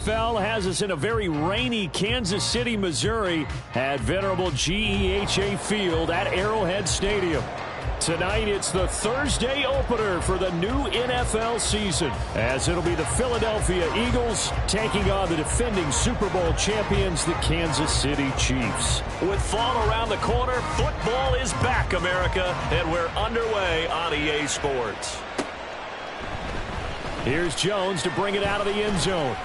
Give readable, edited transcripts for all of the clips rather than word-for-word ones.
NFL has us in a very rainy Kansas City, Missouri at venerable GEHA Field at Arrowhead Stadium. Tonight, it's the Thursday opener for the new NFL season, as it'll be the Philadelphia Eagles taking on the defending Super Bowl champions, the Kansas City Chiefs. With fall around the corner, football is back, America, and we're underway on EA Sports. Here's Jones to bring it out of the end zone.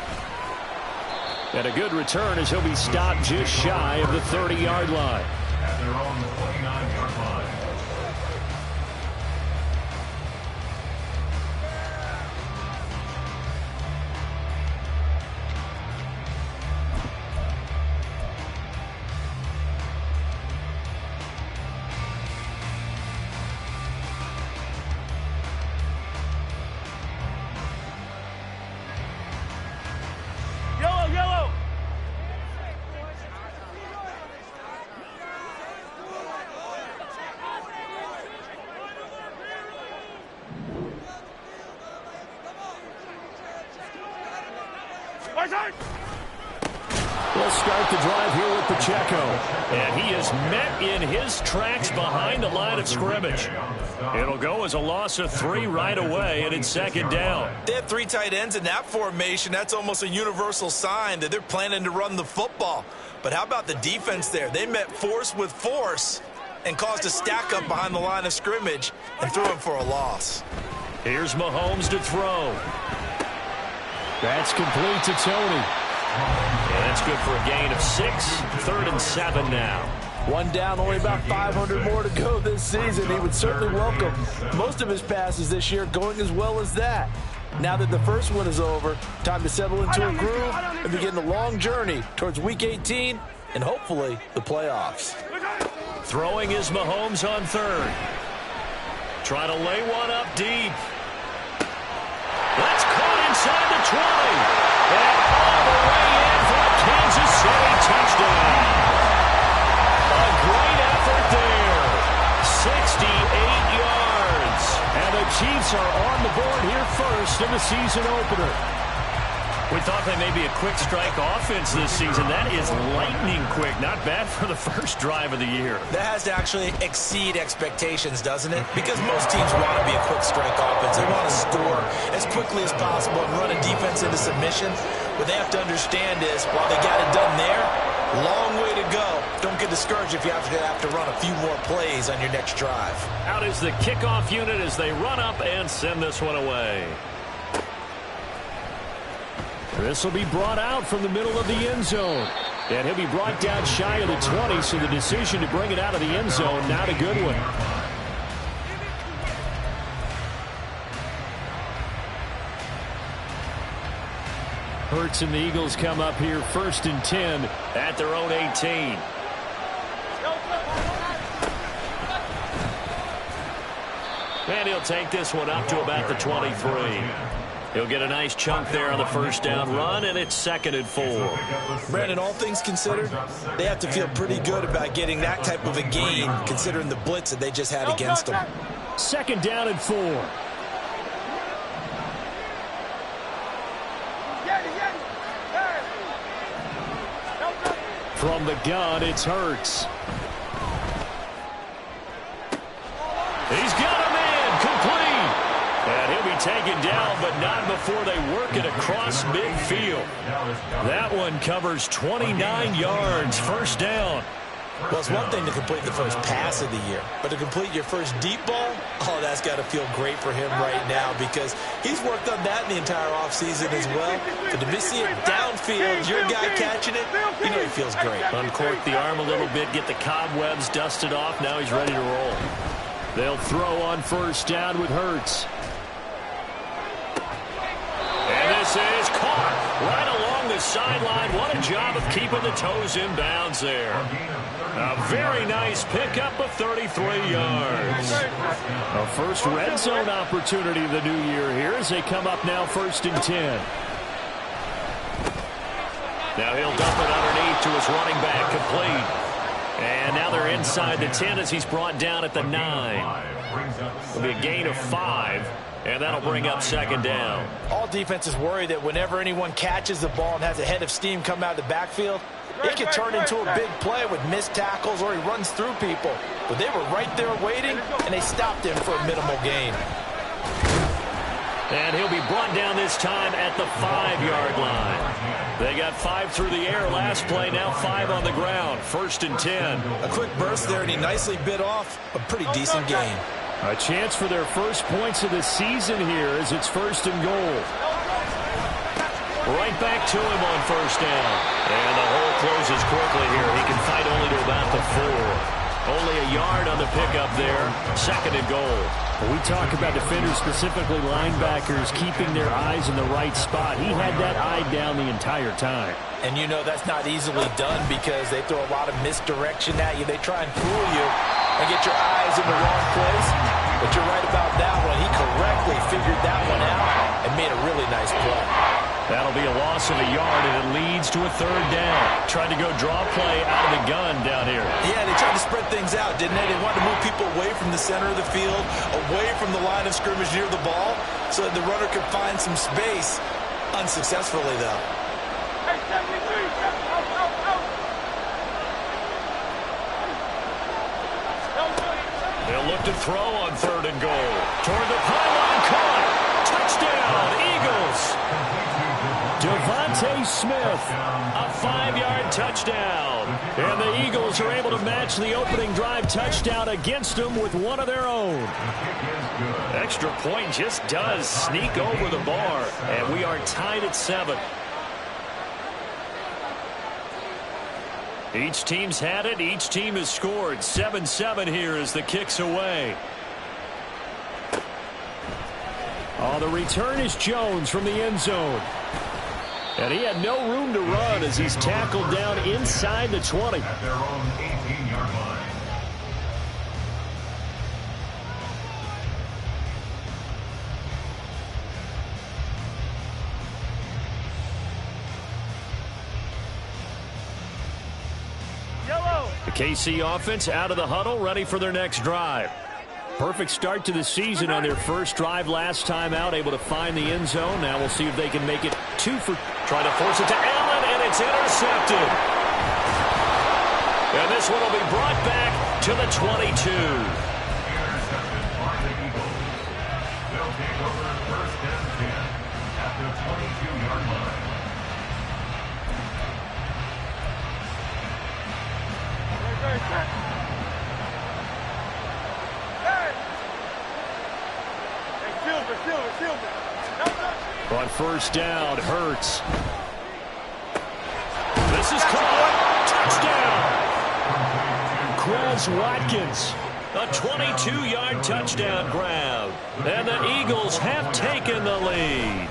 And a good return as he'll be stopped just shy of the 30-yard line. At their own 29-yard line. We'll start the drive here with Pacheco. And he is met in his tracks behind the line of scrimmage. It'll go as a loss of 3 right away, and it's second down. They have 3 tight ends in that formation. That's almost a universal sign that they're planning to run the football. But how about the defense there? They met force with force and caused a stack up behind the line of scrimmage and threw him for a loss. Here's Mahomes to throw. That's complete to Tony. And that's good for a gain of 6. 3rd and 7 now. One down, only about 500 more to go this season. He would certainly welcome most of his passes this year going as well as that. Now that the first one is over, time to settle into a groove and begin the long journey towards Week 18 and hopefully the playoffs. Throwing is Mahomes on 3rd. Trying to lay one up deep. That's caught inside the 20. And all the way in for a Kansas City touchdown. A great effort there. 68 yards. And the Chiefs are on the board here first in the season opener. We thought they may be a quick strike offense this season. That is lightning quick. Not bad for the first drive of the year. That has to actually exceed expectations, doesn't it? Because most teams want to be a quick strike offense. They want to score as quickly as possible and run a defense into submission. What they have to understand is, while they got it done there, long way to go. Don't get discouraged if you have to run a few more plays on your next drive. Out is the kickoff unit as they run up and send this one away. This will be brought out from the middle of the end zone. And he'll be brought down shy of the 20, so the decision to bring it out of the end zone, not a good one. Hurts and the Eagles come up here 1st and 10 at their own 18. And he'll take this one up to about the 23. He'll get a nice chunk there on the first down run, and it's 2nd and 4. Brandon, all things considered, they have to feel pretty good about getting that type of a gain, considering the blitz that they just had against them. 2nd down and 4. From the gun, it's Hurts. He's got a man complete. And he'll be taken down, but not before they work it across midfield. That one covers 29 yards, 1st down. Well, it's one thing to complete the first pass of the year, but to complete your first deep ball, oh, that's got to feel great for him right now because he's worked on that in the entire offseason as well. But to see it downfield, your guy catching it, you know he feels great. Uncork the arm a little bit, get the cobwebs dusted off. Now he's ready to roll. They'll throw on 1st down with Hurts. And this is caught right along the sideline. What a job of keeping the toes in bounds there. A very nice pickup of 33 yards. A first red zone opportunity of the new year here as they come up now 1st and 10. Now he'll dump it underneath to his running back, complete. And now they're inside the 10 as he's brought down at the 9. It'll be a gain of 5. And that'll bring up second down. All defenses worry that whenever anyone catches the ball and has a head of steam come out of the backfield, it can turn into a big play with missed tackles or he runs through people. But they were right there waiting, and they stopped him for a minimal gain. And he'll be brought down this time at the 5-yard line. They got 5 through the air last play, now 5 on the ground. 1st and 10. A quick burst there, and he nicely bit off a pretty decent gain. A chance for their first points of the season here as it's 1st and goal. Right back to him on 1st down. And the hole closes quickly here. He can fight only to about the 4. Only a yard on the pickup there. 2nd and goal. We talk about defenders, specifically linebackers, keeping their eyes in the right spot. He had that eye down the entire time. And you know that's not easily done because they throw a lot of misdirection at you. They try and fool you and get your eyes in the wrong place. But you're right about that one. He correctly figured that one out and made a really nice play. That'll be a loss of a yard, and it leads to a 3rd down. Tried to go draw play out of the gun down here. Yeah, they tried to spread things out, didn't they? They wanted to move people away from the center of the field, away from the line of scrimmage near the ball, so that the runner could find some space. Unsuccessfully, though. They'll look to throw on 3rd and goal. Toward the pylon, caught. Touchdown, Eagles. Devontae Smith, a 5-yard touchdown. And the Eagles are able to match the opening drive touchdown against them with one of their own. Extra point just does sneak over the bar, and we are tied at 7. Each team's had it. Each team has scored. 7-7 here as the kick's away. Oh, the return is Jones from the end zone. And he had no room to run as he's tackled down inside the 20. At their own 18-yard line. The KC offense out of the huddle, ready for their next drive. Perfect start to the season on their first drive last time out, able to find the end zone. Now we'll see if they can make it 2 for. Trying to force it to Allen, and it's intercepted. And this one will be brought back to the 22. Intercepted by the Eagles. They'll take over 1st and 10 at the 22-yard line. On 1st down, Hurts. This is caught. Quez Touchdown. Watkins. A 22-yard touchdown grab. And the Eagles have taken the lead.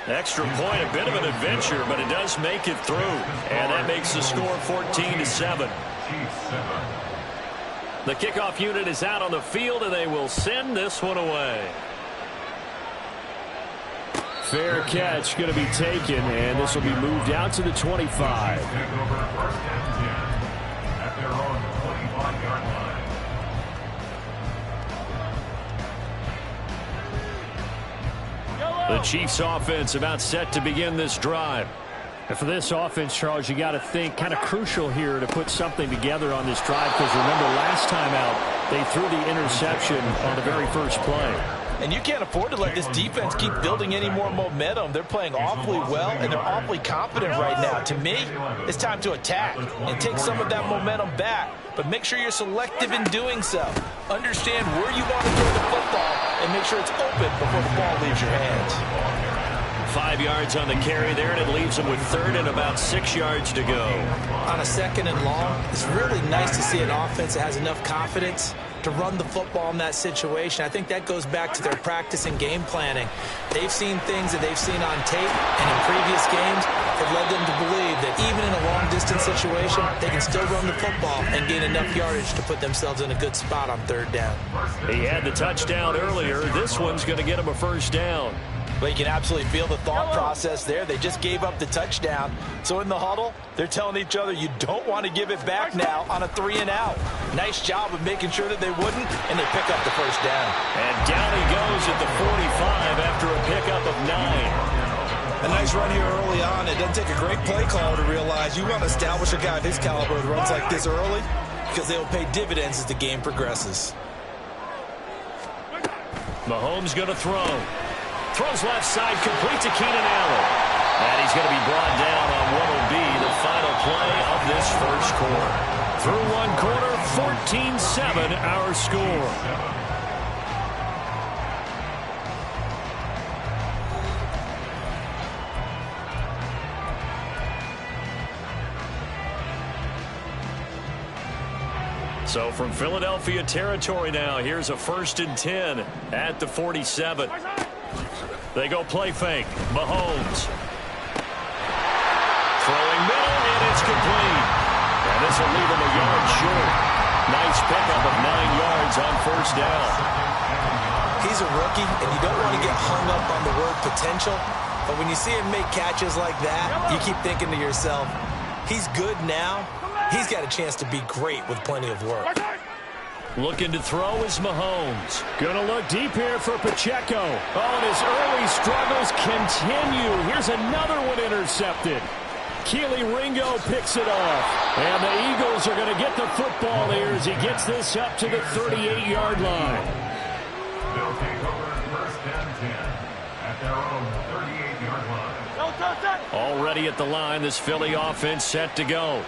Extra point, a bit of an adventure, but it does make it through. And that makes the score 14-7. The kickoff unit is out on the field, and they will send this one away. Fair catch going to be taken, and this will be moved out to the 25. Take over 1st and 10 at their own 25-yard line. The Chiefs offense about set to begin this drive. And for this offense, Charles, you got to think kind of crucial here to put something together on this drive, because remember last time out they threw the interception on the very first play. And you can't afford to let this defense keep building any more momentum. They're playing awfully well, and they're awfully confident right now. To me, it's time to attack and take some of that momentum back. But make sure you're selective in doing so. Understand where you want to throw the football and make sure it's open before the ball leaves your hands. 5 yards on the carry there, and it leaves them with 3rd and about 6 yards to go. On a 2nd and long, it's really nice to see an offense that has enough confidence to run the football in that situation. I think that goes back to their practice and game planning. They've seen things that they've seen on tape and in previous games that led them to believe that even in a long-distance situation, they can still run the football and gain enough yardage to put themselves in a good spot on 3rd down. He had the touchdown earlier. This one's going to get him a 1st down. Well, you can absolutely feel the thought process there. They just gave up the touchdown. So in the huddle, they're telling each other, you don't want to give it back now on a 3-and-out. Nice job of making sure that they wouldn't, and they pick up the first down. And down he goes at the 45 after a pickup of 9. A nice run here early on. It doesn't take a great play caller to realize you want to establish a guy of his caliber that runs like this early, because they will pay dividends as the game progresses. Mahomes going to throw. Throws left side, complete to Keenan Allen. And he's going to be brought down on what will be the final play of this first quarter. Through one quarter, 14-7 our score. So from Philadelphia territory now, here's a 1st and 10 at the 47. They go play fake. Mahomes. Throwing middle, and it's complete. And this will leave him a yard short. Nice pickup of 9 yards on first down. He's a rookie, and you don't want to get hung up on the word potential. But when you see him make catches like that, you keep thinking to yourself, he's good now. He's got a chance to be great with plenty of work. Looking to throw is Mahomes. Gonna look deep here for Pacheco. Oh, and his early struggles continue. Here's another one intercepted. Keely Ringo picks it off. And the Eagles are going to get the football here as he gets this up to the 38-yard line. They'll take over 1st and 10 at their own 38-yard line. Already at the line, this Philly offense set to go.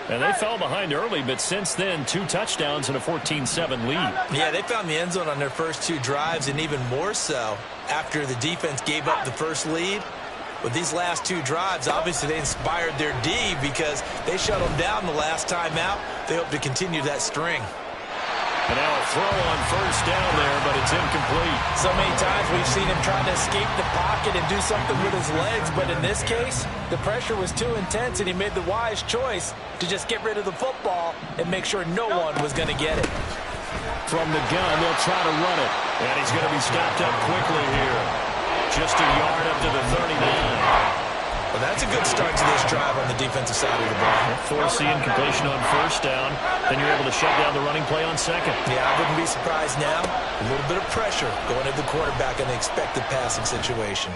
And they fell behind early, but since then, 2 touchdowns and a 14-7 lead. Yeah, they found the end zone on their first 2 drives, and even more so after the defense gave up the first lead. With these last 2 drives, obviously they inspired their D because they shut them down the last time out. They hope to continue that string. And now a throw on first down there, but it's incomplete. So many times we've seen him trying to escape the pocket and do something with his legs, but in this case, the pressure was too intense, and he made the wise choice to just get rid of the football and make sure no one was going to get it. From the gun, they'll try to run it. And he's going to be stopped up quickly here. Just a yard up to the 39. Well, that's a good start to this drive on the defensive side of the ball. Force the incompletion on first down. Then you're able to shut down the running play on second. Yeah, I wouldn't be surprised now. A little bit of pressure going at the quarterback in the expected passing situation.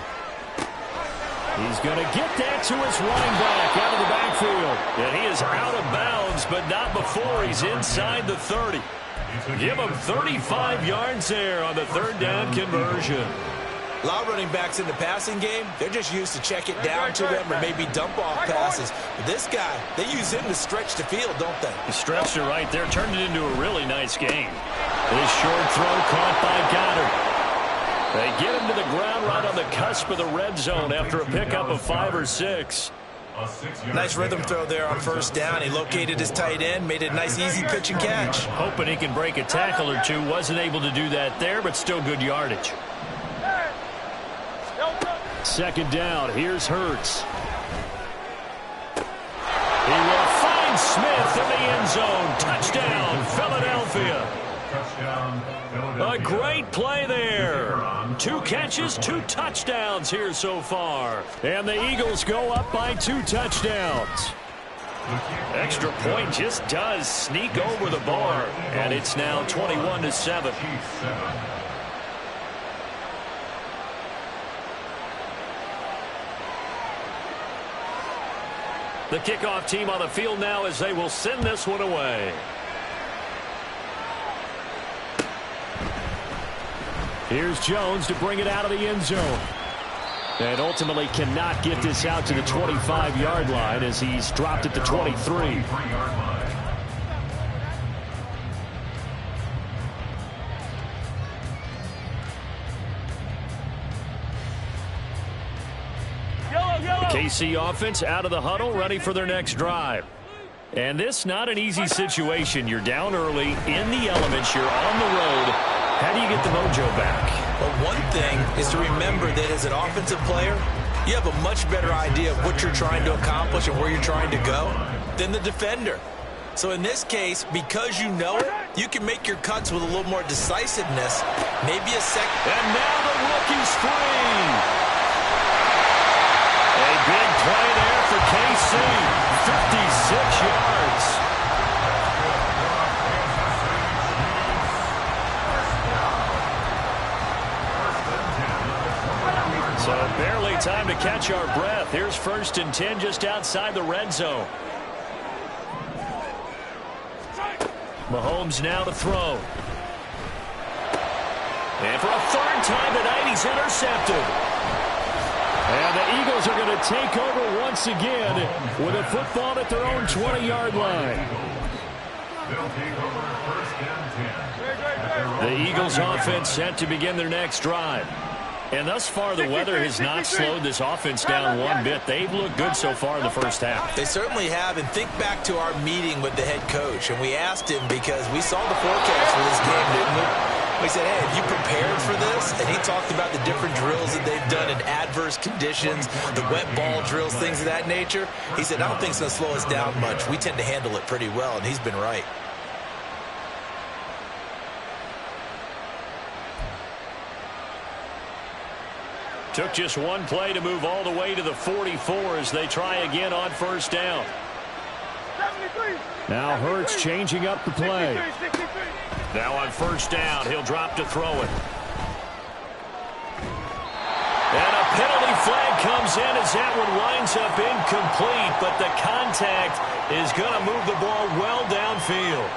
He's going to get that to his running back out of the backfield. And he is out of bounds, but not before he's inside the 30. Give him 35 yards there on the 3rd down conversion. A lot of running backs in the passing game, they're just used to check it down to them or maybe dump off passes. But this guy, they use him to stretch the field, don't they? He stretched it right there, turned it into a really nice game. This short throw caught by Goddard. They get him to the ground right on the cusp of the red zone after a pickup of 5 or 6. Nice rhythm throw there on first down. He located his tight end, made a nice easy pitch and catch. Hoping he can break a tackle or two. Wasn't able to do that there, but still good yardage. 2nd down. Here's Hurts. He will find Smith in the end zone. Touchdown, Philadelphia. A great play there. 2 catches, 2 touchdowns here so far. And the Eagles go up by 2 touchdowns. Extra point just does sneak over the bar. And it's now 21-7. The kickoff team on the field now as they will send this one away. Here's Jones to bring it out of the end zone. And ultimately cannot get this out to the 25-yard line as he's dropped at the 23. KC offense out of the huddle, ready for their next drive. And this not an easy situation. You're down early, in the elements, you're on the road. How do you get the mojo back? Well, one thing is to remember that as an offensive player, you have a much better idea of what you're trying to accomplish and where you're trying to go than the defender. So in this case, because you know it, You can make your cuts with a little more decisiveness. Maybe a second. And now the rookie's free. A big play there for KC. 56 yards. So barely time to catch our breath. Here's 1st and 10 just outside the red zone. Mahomes now to throw. And for a 3rd time tonight, he's intercepted. And the Eagles are going to take over once again with a football at their own 20-yard line. They'll take over 1st and 10. The Eagles offense set to begin their next drive. And thus far, the weather has not slowed this offense down one bit. They've looked good so far in the first half. They certainly have. And think back to our meeting with the head coach. And we asked him because we saw the forecast for this game, didn't we? We said, hey, have you prepared for this? And he talked about the different drills that they've done in adverse conditions, the wet ball drills, things of that nature. He said, I don't think it's going to slow us down much. We tend to handle it pretty well, and he's been right. Took just one play to move all the way to the 44 as they try again on 1st down. Now Hurts changing up the play. Now on 1st down, he'll drop to throw it. And a penalty flag comes in as that one winds up incomplete, but the contact is going to move the ball well downfield.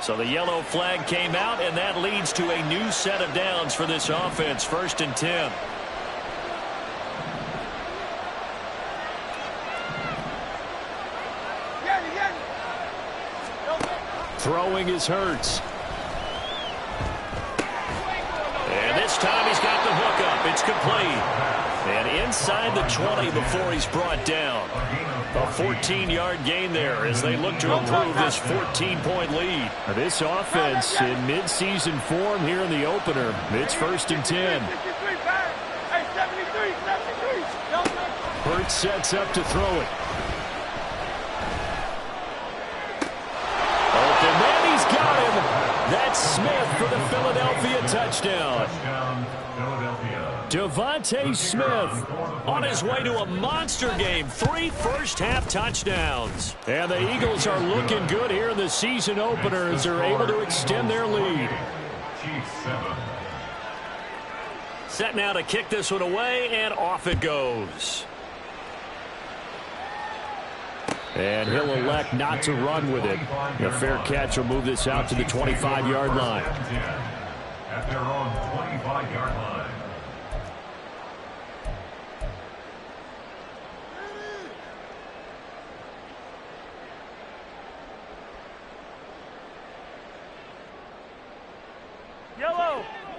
So the yellow flag came out, and that leads to a new set of downs for this offense. 1st and 10. Throwing is Hurts. And this time he's got the hook up. It's complete. And inside the 20 before he's brought down. A 14-yard gain there as they look to improve this 14-point lead. This offense in midseason form here in the opener. It's 1st and 10. Hurts sets up to throw it. Open man, he's got him. That's Smith for the Philadelphia touchdown. Devontae Smith on his way to a monster game. 3 first-half touchdowns. And the Eagles are looking good here in the season opener as they're able to extend their lead. Set now to kick this one away, and off it goes. And he'll elect not to run with it. A fair catch will move this out to the 25-yard line. At their own 25-yard line.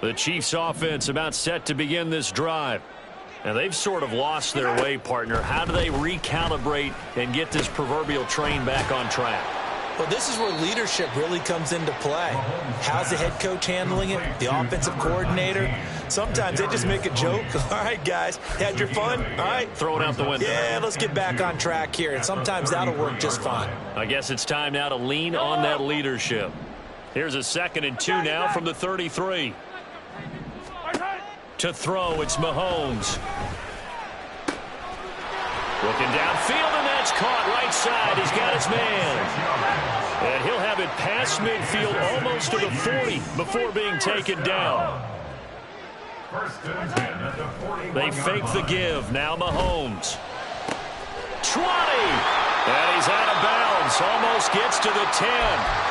The Chiefs offense about set to begin this drive. Now they've sort of lost their way, partner. How do they recalibrate and get this proverbial train back on track? Well, this is where leadership really comes into play. How's the head coach handling it? The offensive coordinator? Sometimes they just make a joke. All right, guys, had your fun? All right. Throw it out the window. Yeah, let's get back on track here. And sometimes that'll work just fine. I guess it's time now to lean on that leadership. Here's a 2nd and 2 now from the 33. To throw, it's Mahomes. Looking downfield, and that's caught right side. He's got his man. And he'll have it past midfield almost to the 40 before being taken down. They fake the give. Now Mahomes. 20. And he's out of bounds. Almost gets to the 10.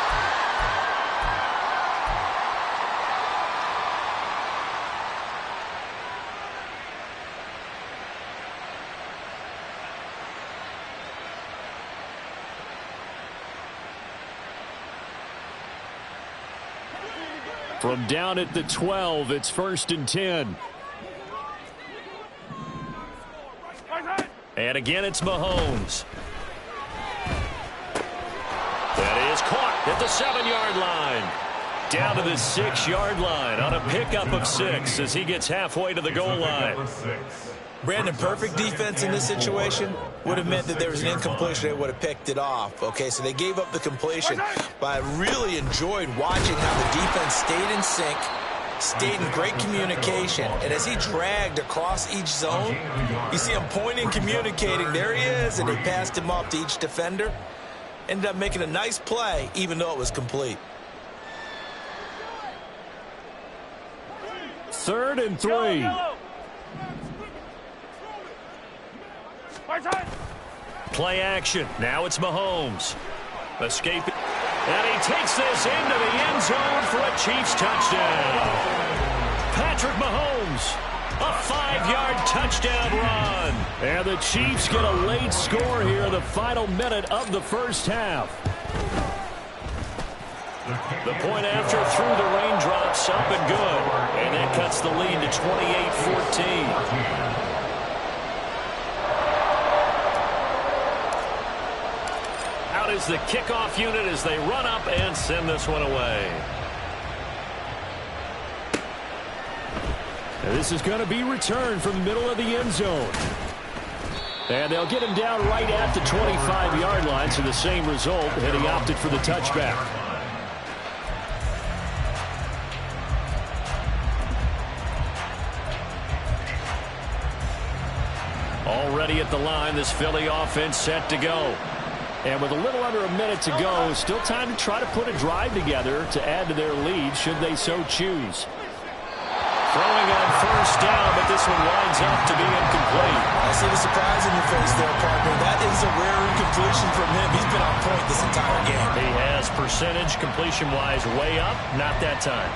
From down at the 12, it's 1st and 10. And again, it's Mahomes. That is caught at the 7-yard line. Down to the 6-yard line on a pickup of 6 as he gets halfway to the goal line. Brandon, perfect defense in this situation would have meant that there was an incompletion. They would have picked it off. Okay, so they gave up the completion. But I really enjoyed watching how the defense stayed in sync, stayed in great communication. And as he dragged across each zone, you see him pointing, communicating. There he is, and they passed him off to each defender. Ended up making a nice play, even though it was complete. 3rd and 3. Play action. Now it's Mahomes. Escaping. And he takes this into the end zone for a Chiefs touchdown. Patrick Mahomes. A 5-yard touchdown run. And the Chiefs get a late score here in the final minute of the first half. The point after through the raindrops, up and good. And that cuts the lead to 28-14. Out is the kickoff unit as they run up and send this one away. And this is going to be returned from the middle of the end zone. And they'll get him down right at the 25-yard line, so the same result, and he opted for the touchback. Already at the line, this Philly offense set to go. And with a little under a minute to go, still time to try to put a drive together to add to their lead should they so choose. Throwing on first down, but this one winds up to be incomplete. I see the surprise in your face there, partner. That is a rare incompletion from him. He's been on point this entire game. He has percentage completion-wise way up, not that time.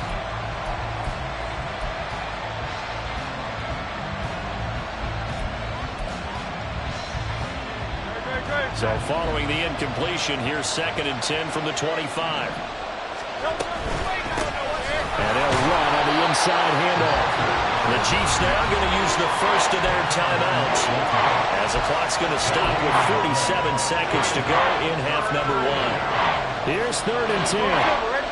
So following the incompletion, here's 2nd and 10 from the 25. And they'll run on the inside handoff. The Chiefs now going to use the first of their timeouts as the clock's going to stop with 47 seconds to go in half number 1. Here's 3rd and 10.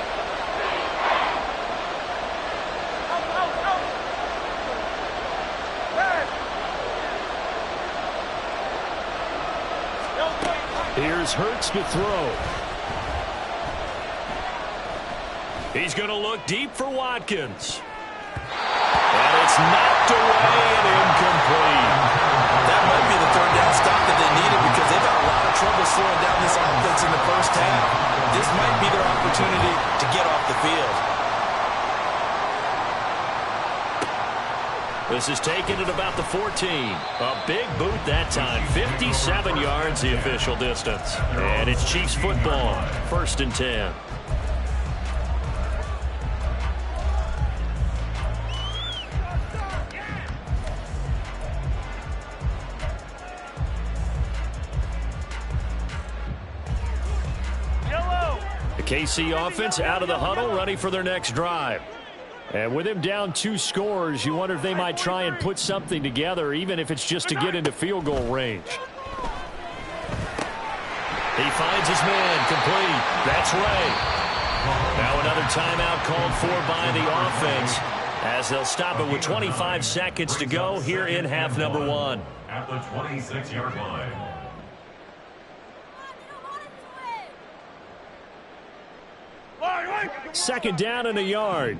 Here's Hurts to throw. He's going to look deep for Watkins. And it's knocked away and incomplete. That might be the 3rd down stop that they needed because they've had a lot of trouble slowing down this offense in the first half. This might be their opportunity to get off the field. This is taken at about the 14. A big boot that time. 57 yards the official distance. And it's Chiefs football. 1st and 10. The KC offense out of the huddle, ready for their next drive. And with him down 2 scores, you wonder if they might try and put something together, even if it's just to get into field goal range. He finds his man, complete. That's Ray. Now another timeout called for by the offense, as they'll stop it with 25 seconds to go here in half number 1. At the 26-yard line. Second down and a yard.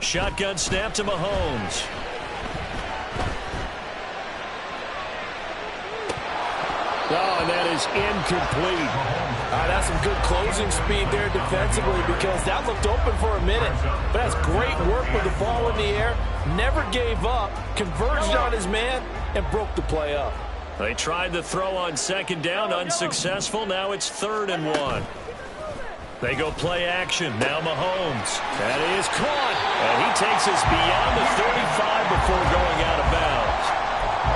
Shotgun snap to Mahomes. Oh, and that is incomplete. That's some good closing speed there defensively because that looked open for a minute. But that's great work with the ball in the air. Never gave up, converged on his man, and broke the play up. They tried the throw on 2nd down, unsuccessful. Now it's 3rd and 1. They go play action. Now Mahomes. That is caught. And he takes us beyond the 35 before going out of bounds.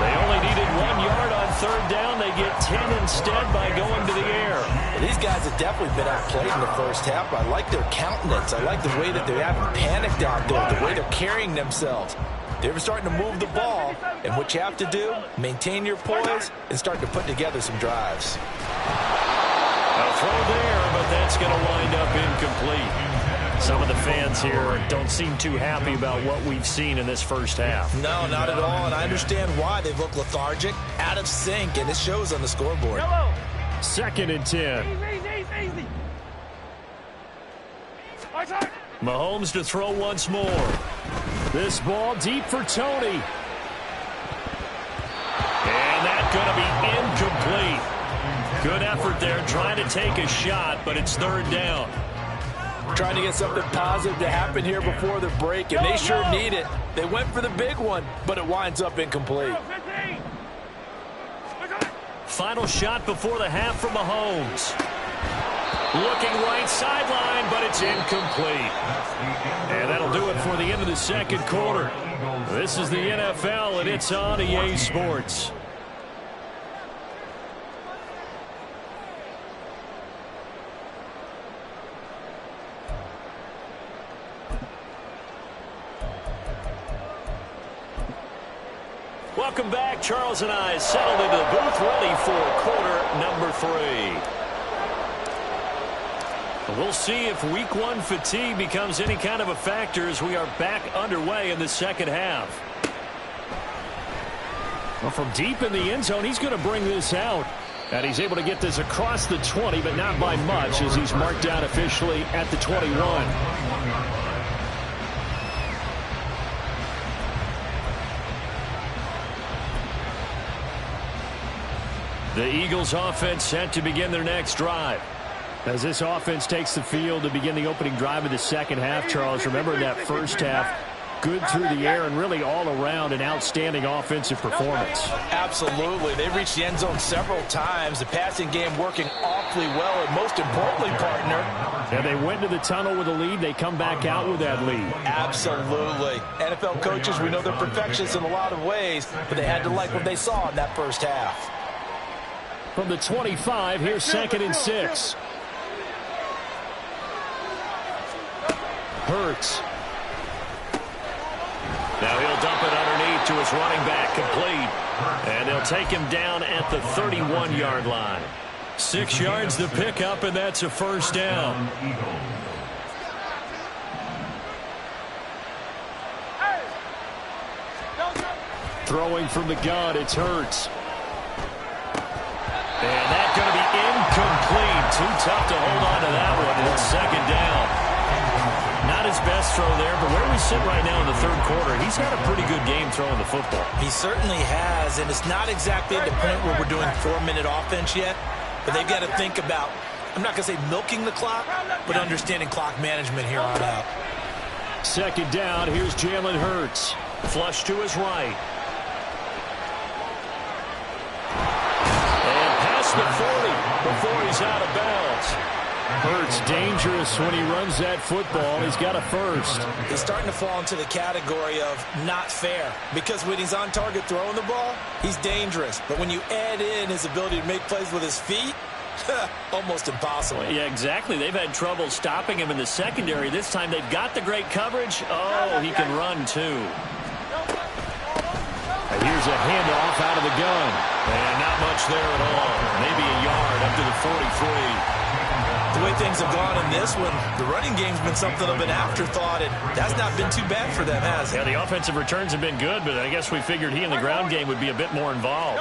They only needed 1 yard on 3rd down. They get 10 instead by going to the air. Well, these guys have definitely been outplayed in the first half. I like their countenance. I like the way that they haven't panicked out there, the way they're carrying themselves. They're starting to move the ball, and what you have to do, maintain your poise and start to put together some drives. A throw there, but that's going to wind up incomplete. Some of the fans here don't seem too happy about what we've seen in this first half. No, not at all, and I understand why. They've looked lethargic, out of sync, and it shows on the scoreboard. 2nd and 10. Easy. Mahomes to throw once more. This ball deep for Tony. And that's going to be incomplete. Good effort there trying to take a shot, but it's 3rd down. Trying to get something positive to happen here before the break, and they sure need it. They went for the big one, but it winds up incomplete. Final shot before the half from Mahomes. Looking right sideline, but it's incomplete. And that'll do it for the end of the 2nd quarter. This is the NFL, and it's on EA Sports. Welcome back. Charles and I settled into the booth, ready for quarter number 3. We'll see if week 1 fatigue becomes any kind of a factor as we are back underway in the 2nd half. Well, from deep in the end zone, he's going to bring this out. And he's able to get this across the 20, but not by much as he's marked down officially at the 21. The Eagles offense set to begin their next drive. As this offense takes the field to begin the opening drive of the 2nd half, Charles, remember in that first half, good through the air and really all around an outstanding offensive performance. Absolutely. They reached the end zone several times. The passing game working awfully well, and most importantly, partner. And they went to the tunnel with a lead. They come back out with that lead. Absolutely. NFL coaches, we know they're perfectionists in a lot of ways, but they had to like what they saw in that first half. From the 25, here's 2nd and 6. Hurts. Now he'll dump it underneath to his running back, complete. And they'll take him down at the 31-yard line. 6 yards the pickup, and that's a 1st down. Throwing from the gun, it's Hurts. And that's going to be incomplete. Too tough to hold on to that one. And it's 2nd down. Not his best throw there, but where we sit right now in the 3rd quarter, he's had a pretty good game throwing the football. He certainly has, and it's not exactly at the point where we're doing 4-minute offense yet, but they've got to think about, I'm not going to say milking the clock, but understanding clock management here on out. 2nd down, here's Jalen Hurts. Flush to his right. And past the 40 before he's out of bounds. Hurts dangerous when he runs that football. He's got a 1st. He's starting to fall into the category of not fair, because when he's on target throwing the ball, he's dangerous. But when you add in his ability to make plays with his feet, almost impossible. Yeah, exactly. They've had trouble stopping him in the secondary. This time they've got the great coverage. Oh, he can run too. And here's a handoff out of the gun. And not much there at all. Maybe a yard up to the 43. The way things have gone in this one, the running game's been something of an afterthought, and that's not been too bad for them, has it? Yeah, the offensive returns have been good, but I guess we figured he in the ground game would be a bit more involved.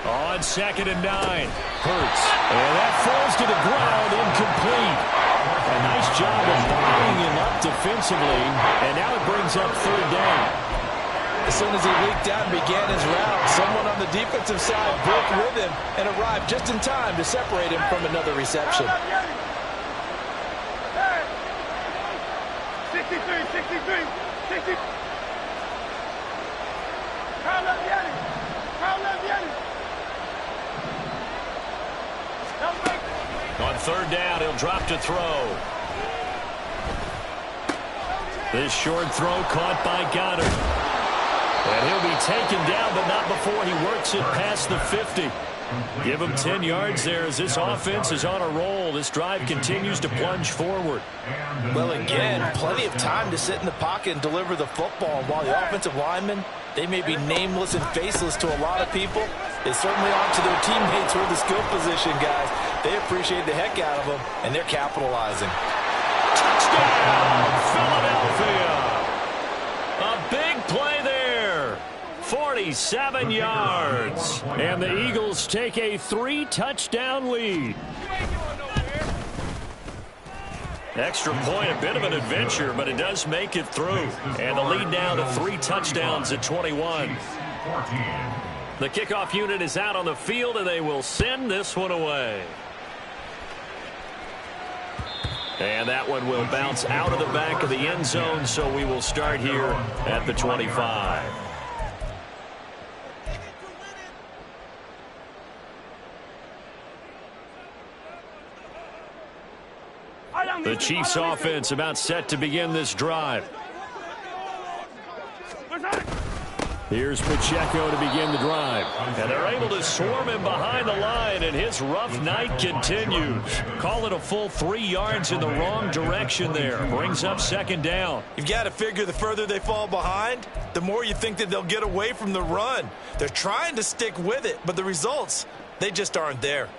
On 2nd and 9, Hurts. And that falls to the ground, incomplete. A nice job of buying him up defensively, and now it brings up 3rd down. As soon as he leaked out and began his route, someone on the defensive side broke with him and arrived just in time to separate him from another reception. 63. On 3rd down, he'll drop to throw. This short throw caught by Goddard. And he'll be taken down, but not before he works it past the 50. Give him 10 yards there as this offense is on a roll. This drive continues to plunge forward. Well, again, plenty of time to sit in the pocket and deliver the football. While the offensive linemen, they may be nameless and faceless to a lot of people, They certainly aren't to their teammates with the skill position, guys. They appreciate the heck out of them, and they're capitalizing. Touchdown, Philadelphia. A big play there. 47 yards. And the Eagles take a 3-touchdown lead. Extra point, a bit of an adventure, but it does make it through. And the lead now to 3 touchdowns at 21. The kickoff unit is out on the field, and they will send this one away. And that one will bounce out of the back of the end zone, so we will start here at the 25. The Chiefs offense about set to begin this drive. Here's Pacheco to begin the drive. And they're able to swarm him behind the line, and his rough night continues. Call it a full 3 yards in the wrong direction there. Brings up second down. You've got to figure the further they fall behind, the more you think that they'll get away from the run. They're trying to stick with it, but the results, they just aren't there.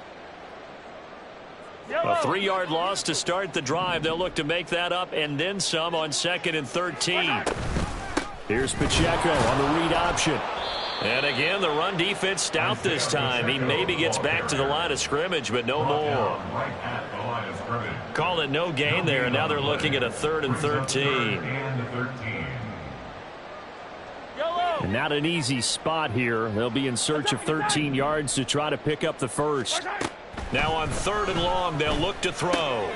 A 3-yard loss to start the drive. They'll look to make that up and then some on 2nd and 13. Here's Pacheco on the read option. And again, the run defense stout this time. He maybe gets back to the line of scrimmage, but no more. Call it no gain there, and now they're looking at a 3rd and 13. And not an easy spot here. They'll be in search of 13 yards to try to pick up the first. Now on 3rd and long, they'll look to throw.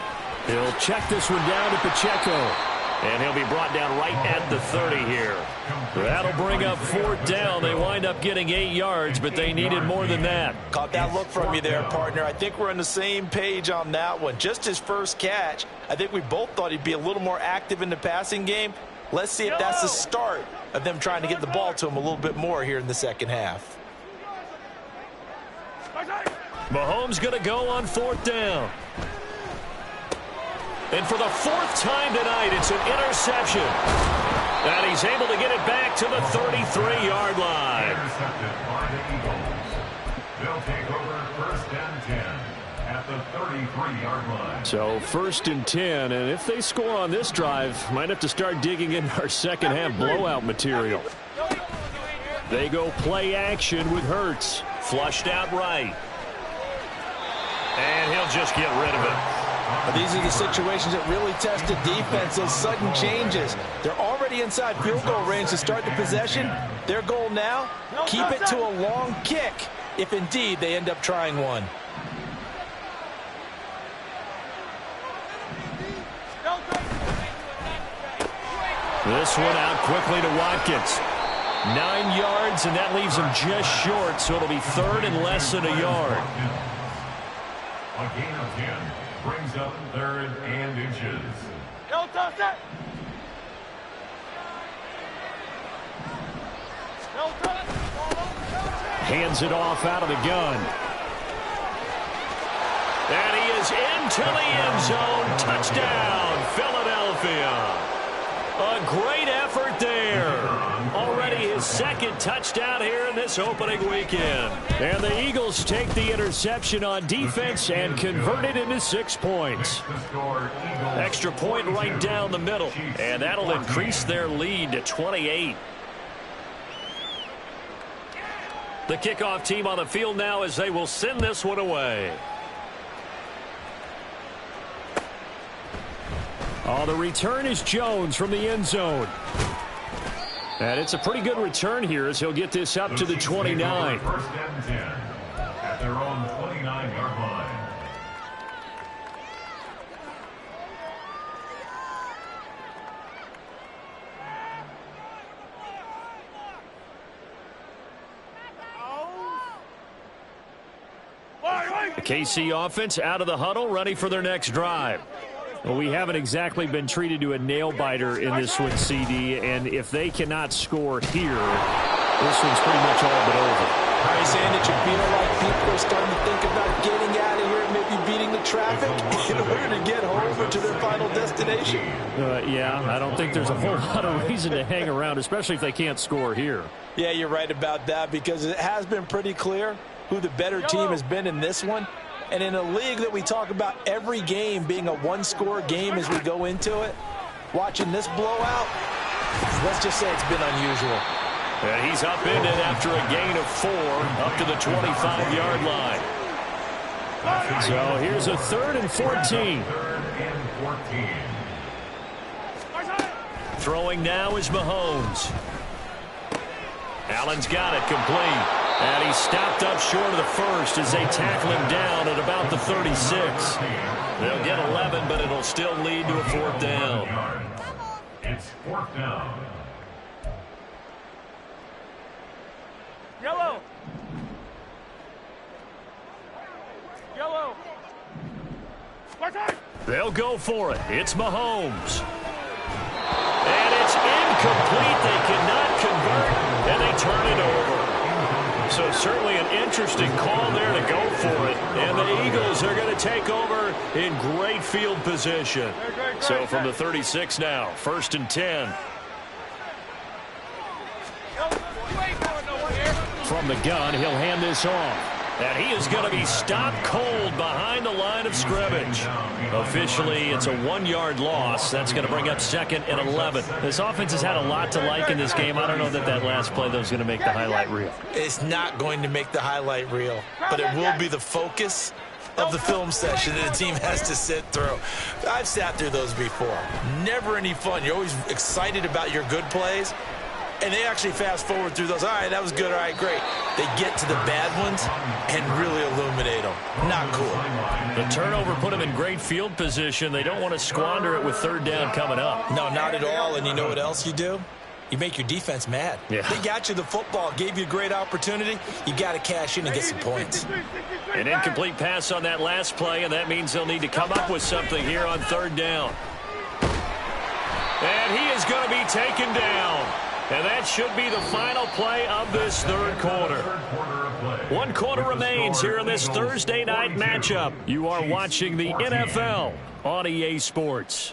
He'll check this one down to Pacheco. And he'll be brought down right at the 30 here. That'll bring up 4th down. They wind up getting 8 yards, but they needed more than that. Caught that look from you there, partner. I think we're on the same page on that one. Just his first catch. I think we both thought he'd be a little more active in the passing game. Let's see if that's the start of them trying to get the ball to him a little bit more here in the second half. Mahomes going to go on 4th down. And for the 4th time tonight, it's an interception. And he's able to get it back to the 33-yard line. Intercepted by the Eagles. They'll take over 1st and 10 at the 33-yard line. So 1st and 10, and if they score on this drive, might have to start digging in our second half blowout material. They go play action with Hurts. Flushed out right. And he'll just get rid of it. These are the situations that really test the defense, those sudden changes. They're already inside field goal range to start the possession. Their goal now, keep it to a long kick, if indeed they end up trying one. This one out quickly to Watkins. 9 yards, and that leaves him just short, so it'll be 3rd and less than a yard. A gain of 10 brings up 3rd and inches. Hands it off out of the gun. And he is into the end zone. Touchdown, Philadelphia. A great effort there. Already his 2nd touchdown here in this opening weekend. And the Eagles take the interception on defense and convert it into 6 points. Extra point right down the middle. And that'll increase their lead to 28. The kickoff team on the field now as they will send this one away. Oh, the return is Jones from the end zone. And it's a pretty good return here as he'll get this up to the 29. 1st and 10 at their own 29-yard line. The KC offense out of the huddle, ready for their next drive. Well, we haven't exactly been treated to a nail-biter in this one, CD, and if they cannot score here, this one's pretty much all but over. Are you saying that you feel like people are starting to think about getting out of here and maybe beating the traffic in order to get home or to their final destination? destination? Yeah, I don't think there's a whole lot of reason to hang around, especially if they can't score here. Yeah, you're right about that, because it has been pretty clear who the better team has been in this one. And in a league that we talk about every game being a one-score game as we go into it, watching this blowout, let's just say it's been unusual. And he's upended after a gain of 4 up to the 25-yard line. So here's a 3rd and 14. Throwing now is Mahomes. Allen's got it complete. And he's stopped up short of the first as they tackle him down at about the 36. They'll get 11, but it'll still lead to a 4th down. It's 4th down. Yellow. Yellow. They'll go for it. It's Mahomes. And it's incomplete. They cannot convert, and they turn it over. So certainly an interesting call there to go for it. And the Eagles are going to take over in great field position. So from the 36 now, 1st and 10. From the gun, he'll hand this off. And he is going to be stopped cold behind the line of scrimmage. Officially, it's a 1-yard loss. That's going to bring up 2nd and 11. This offense has had a lot to like in this game. I don't know that last play, though, is going to make the highlight reel. It's not going to make the highlight reel, but it will be the focus of the film session that the team has to sit through. I've sat through those before. Never any fun. You're always excited about your good plays. And they actually fast forward through those. All right, that was good. All right, great. They get to the bad ones and really illuminate them. Not cool. The turnover put them in great field position. They don't want to squander it with 3rd down coming up. No, not at all. And you know what else you do? You make your defense mad. Yeah. They got you the football, gave you a great opportunity. You got to cash in and get some points. An incomplete pass on that last play, and that means they'll need to come up with something here on 3rd down. And he is going to be taken down. And that should be the final play of this 3rd quarter. 1 quarter remains here in this Thursday night matchup. You are watching the NFL on EA Sports.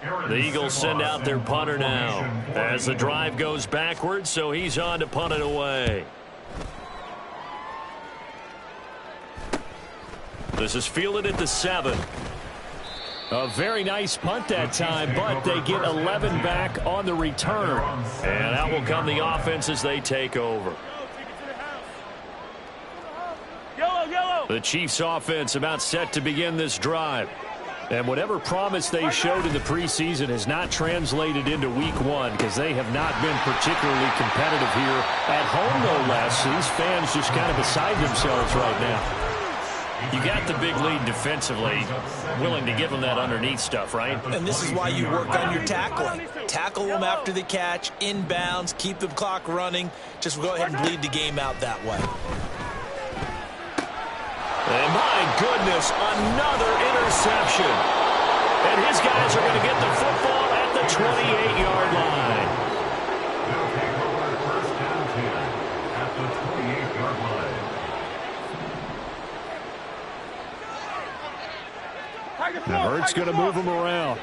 The Eagles send out their punter now as the drive goes backwards, so he's on to punt it away. This is fielded at the 7. A very nice punt that time, but they get 11 back on the return. And out will come the offense as they take over. The Chiefs offense about set to begin this drive. And whatever promise they showed in the preseason has not translated into week 1 because they have not been particularly competitive here at home, no less. These fans just kind of beside themselves right now. You got the big lead defensively, willing to give them that underneath stuff, right? And this is why you work on your tackling. Tackle them after the catch, inbounds, keep the clock running. Just go ahead and bleed the game out that way. And my goodness, another interception. And his guys are going to get the football at the 28-yard line. They'll take over 1st and 10 at the 28-yard line. Now Hurts going to move him around.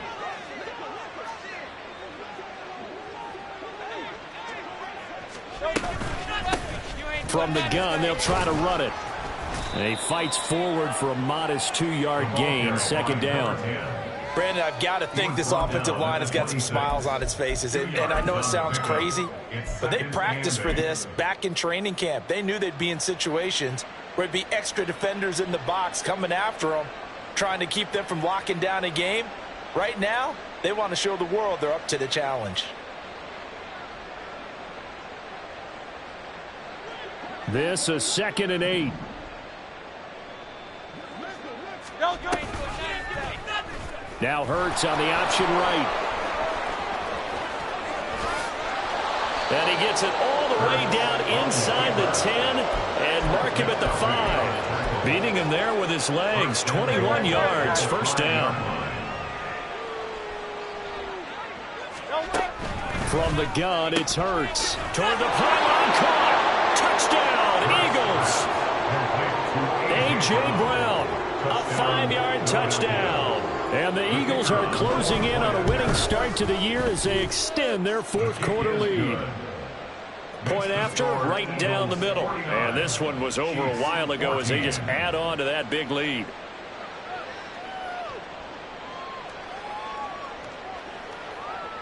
From the gun, they'll try to run it. And he fights forward for a modest 2-yard gain, 2nd down. Brandon, I've got to think this offensive line has got some smiles on its faces. And I know it sounds crazy, but they practiced for this back in training camp. They knew they'd be in situations where it'd be extra defenders in the box coming after them, trying to keep them from locking down a game. Right now, they want to show the world they're up to the challenge. This is 2nd and 8. Now Hurts on the option right. And he gets it all the way down inside the 10 and mark him at the 5. Beating him there with his legs. 21 yards, 1st down. From the gun, it's Hurts. Toward the pylon, caught. Touchdown, Eagles. goes. A.J. Brown, a 5-yard touchdown. And the Eagles are closing in on a winning start to the year as they extend their fourth-quarter lead. Point after, right down the middle. And this one was over a while ago as they just add on to that big lead.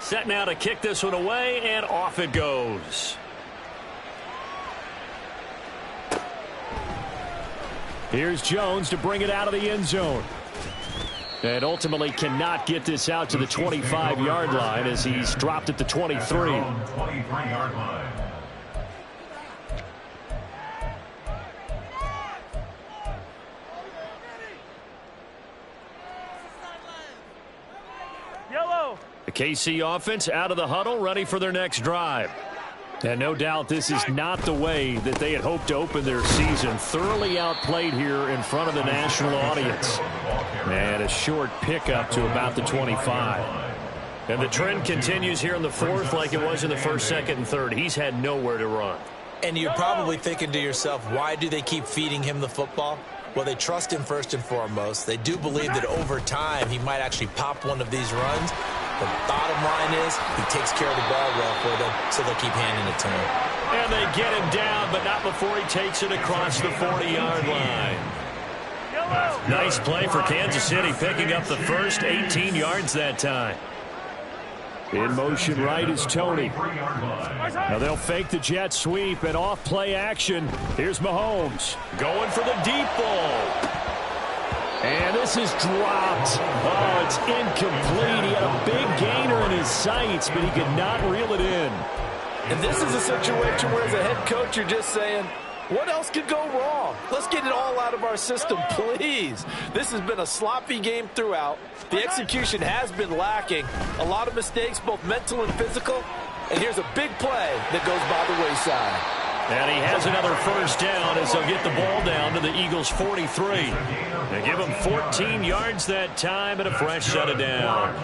Set now to kick this one away, and off it goes. Here's Jones to bring it out of the end zone. And ultimately cannot get this out to the 25-yard line as he's dropped at the 23. 23-yard line. Yellow. The KC offense out of the huddle, ready for their next drive. And no doubt this is not the way that they had hoped to open their season. Thoroughly outplayed here in front of the national audience. And a short pickup to about the 25. And the trend continues here in the fourth like it was in the first, second, and third. He's had nowhere to run. And you're probably thinking to yourself, why do they keep feeding him the football? Well, they trust him first and foremost. They do believe that over time he might actually pop one of these runs. The bottom line is he takes care of the ball well for them, so they'll keep handing it to him. And they get him down, but not before he takes it across the 40-yard line. Nice play for Kansas City, picking up the first 18 yards that time. In motion right is Tony. Now they'll fake the jet sweep and off play action. Here's Mahomes going for the deep ball. And this is dropped. Oh, it's incomplete. He had a big gainer in his sights, but he could not reel it in. And this is a situation where as a head coach you're just saying, what else could go wrong? Let's get it all out of our system, please. This has been a sloppy game throughout. The execution has been lacking. A lot of mistakes, both mental and physical. And here's a big play that goes by the wayside. And he has another first down as they'll get the ball down to the Eagles' 43. They give him 14 yards that time and a fresh set of downs.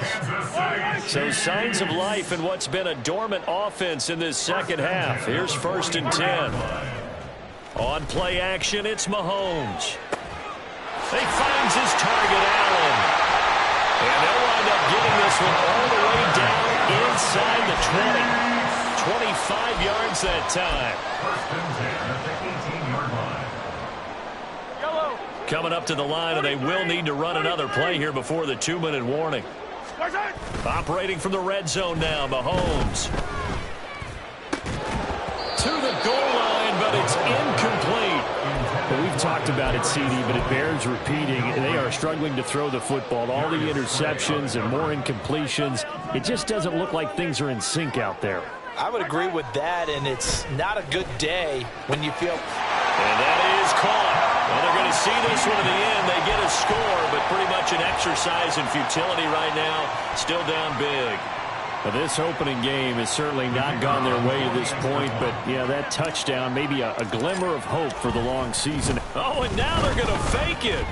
So signs of life in what's been a dormant offense in this second half. Here's 1st and 10. On play action, it's Mahomes. He finds his target, Allen. And they'll wind up getting this one all the way down inside the 20. 25 yards that time. 1st and 10 at the 18-yard line. Yellow. Coming up to the line, and they will need to run another play here before the 2-minute warning. Operating from the red zone now, Mahomes. To the goal line, but it's incomplete. Well, we've talked about it, CD, but it bears repeating. They are struggling to throw the football. All the interceptions and more incompletions. It just doesn't look like things are in sync out there. I would agree with that, and it's not a good day when you feel... And that is caught. Well, they're going to see this one in the end. They get a score, but pretty much an exercise in futility right now. Still down big. Well, this opening game has certainly not gone their way to this point, but, yeah, that touchdown, maybe a glimmer of hope for the long season. Oh, and now they're going to fake it.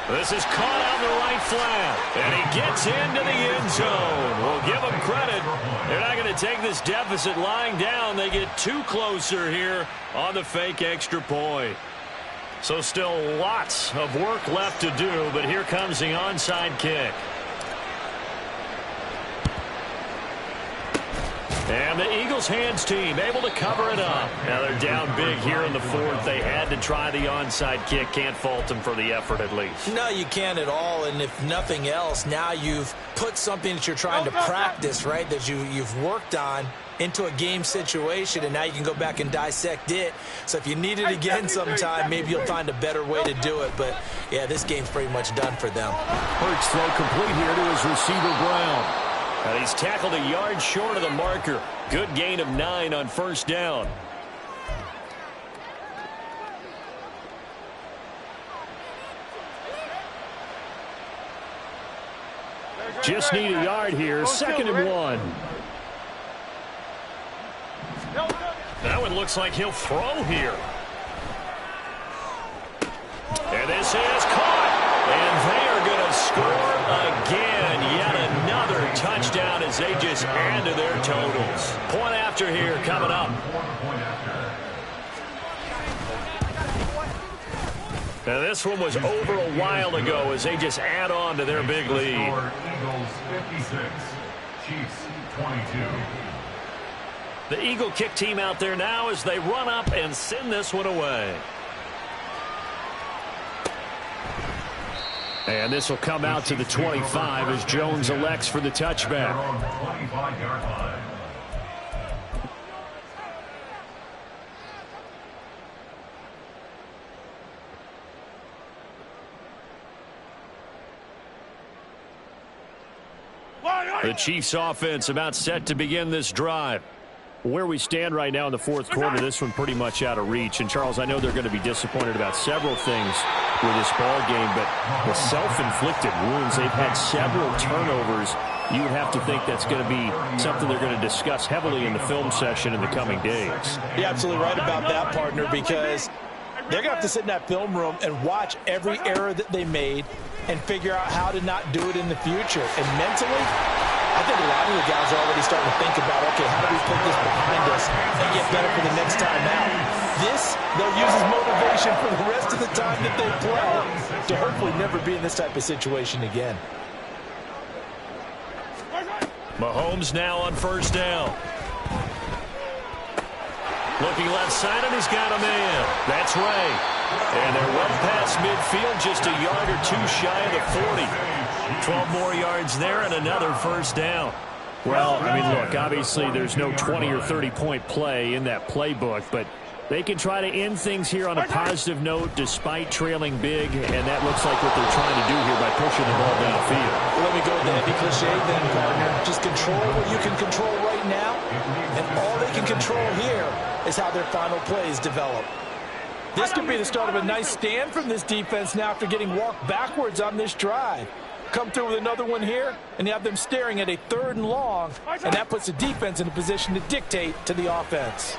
This is caught on the right flat, and he gets into the end zone. We'll give them credit. They're not going to take this deficit lying down. They get too closer here on the fake extra point. So still lots of work left to do, but here comes the onside kick. And the Eagles hands team able to cover it up. Now they're down big here in the fourth. They had to try the onside kick. Can't fault them for the effort at least. No, you can't at all. And if nothing else, now you've put something that you're trying to practice, right, that you've worked on into a game situation, and now you can go back and dissect it. So if you need it again sometime, maybe you'll find a better way to do it. But, yeah, this game's pretty much done for them. Hurts throw complete here to his receiver, Brown. And he's tackled a yard short of the marker. Good gain of 9 on first down. Just need a yard here. 2nd and 1. That one looks like he'll throw here. And this is caught. And they are going to score again. Yet another touchdown as they just add to their totals. Point after here coming up. And this one was over a while ago as they just add on to their big lead. Eagles 56, Chiefs 22. The Eagle kick team out there now as they run up and send this one away. And this will come out to the 25 as Jones elects for the touchback. On the 25-yard line. The Chiefs offense about set to begin this drive. Where we stand right now in the fourth quarter, this one pretty much out of reach. And, Charles, I know they're going to be disappointed about several things with this ball game, but the self-inflicted wounds, they've had several turnovers. You would have to think that's going to be something they're going to discuss heavily in the film session in the coming days. You're absolutely right about that, partner, because they're going to have to sit in that film room and watch every error that they made and figure out how to not do it in the future. And mentally, I think a lot of the guys are already starting to think about, okay, how do we put this behind us and get better for the next time out? This, they'll use as motivation for the rest of the time that they play to hopefully never be in this type of situation again. Mahomes now on first down. Looking left side, and he's got a man. That's Ray. And they're well past midfield, just a yard or two shy of the 40. 12 more yards there and another first down. Well, I mean, look, obviously there's no 20 or 30-point play in that playbook, but they can try to end things here on a positive note despite trailing big, and that looks like what they're trying to do here by pushing the ball downfield. Well, let me go with the heavy cliche then, partner. Just control what you can control right now, and all they can control here is how their final plays develop. This could be the start of a nice stand from this defense now after getting walked backwards on this drive. Come through with another one here, and you have them staring at a 3rd and long, and that puts the defense in a position to dictate to the offense.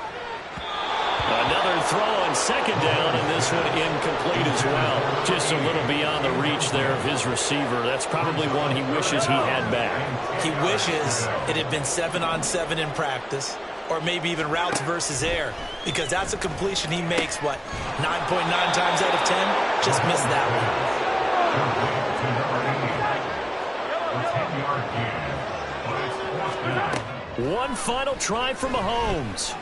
Another throw on second down, and this one incomplete as well. Just a little beyond the reach there of his receiver. That's probably one he wishes he had back. He wishes it had been 7-on-7 in practice, or maybe even routes versus air, because that's a completion he makes, 9.9 times out of 10? Just missed that one. One final try for Mahomes.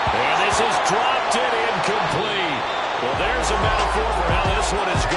And this is dropped and incomplete. Well, there's a metaphor for how this one is going.